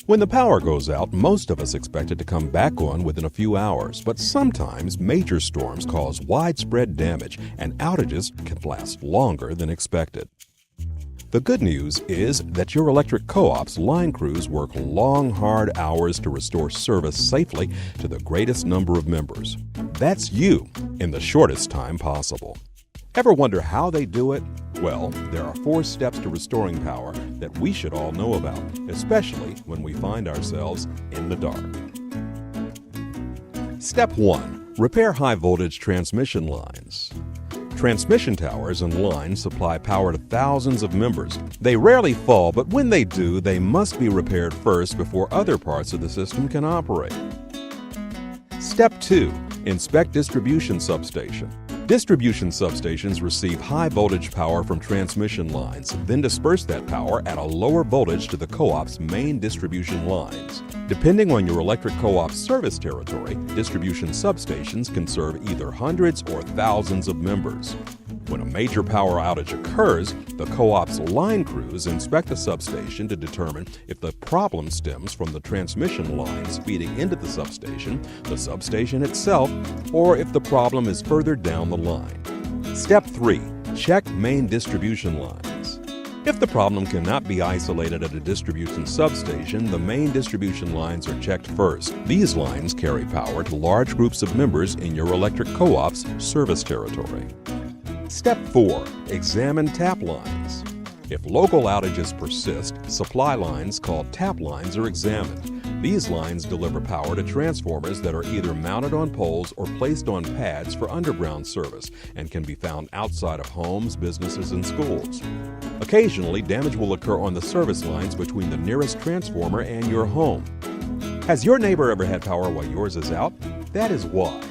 When the power goes out, most of us expect it to come back on within a few hours, but sometimes major storms cause widespread damage and outages can last longer than expected. The good news is that your electric co-op's line crews work long, hard hours to restore service safely to the greatest number of members. That's you in the shortest time possible. Ever wonder how they do it? Well, there are 4 steps to restoring power that we should all know about, especially when we find ourselves in the dark. Step 1. Repair high-voltage transmission lines. Transmission towers and lines supply power to thousands of members. They rarely fall, but when they do, they must be repaired first before other parts of the system can operate. Step 2. Inspect distribution substation. Distribution substations receive high-voltage power from transmission lines, then disperse that power at a lower voltage to the co-op's main distribution lines. Depending on your electric co-op's service territory, distribution substations can serve either hundreds or thousands of members. When a major power outage occurs, the co-op's line crews inspect the substation to determine if the problem stems from the transmission lines feeding into the substation itself, or if the problem is further down the line. Step 3. Check main distribution lines. If the problem cannot be isolated at a distribution substation, the main distribution lines are checked first. These lines carry power to large groups of members in your electric co-op's service territory. Step 4. Examine tap lines. If local outages persist, supply lines called tap lines are examined. These lines deliver power to transformers that are either mounted on poles or placed on pads for underground service and can be found outside of homes, businesses, and schools. Occasionally, damage will occur on the service lines between the nearest transformer and your home. Has your neighbor ever had power while yours is out? That is why.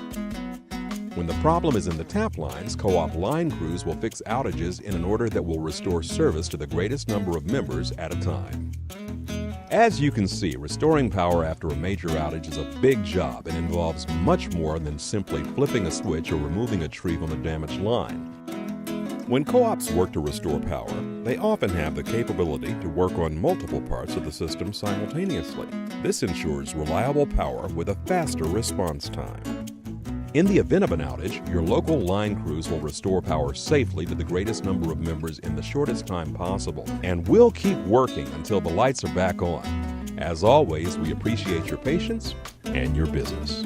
When the problem is in the tap lines, co-op line crews will fix outages in an order that will restore service to the greatest number of members at a time. As you can see, restoring power after a major outage is a big job and involves much more than simply flipping a switch or removing a tree from a damaged line. When co-ops work to restore power, they often have the capability to work on multiple parts of the system simultaneously. This ensures reliable power with a faster response time. In the event of an outage, your local line crews will restore power safely to the greatest number of members in the shortest time possible, and we'll keep working until the lights are back on. As always, we appreciate your patience and your business.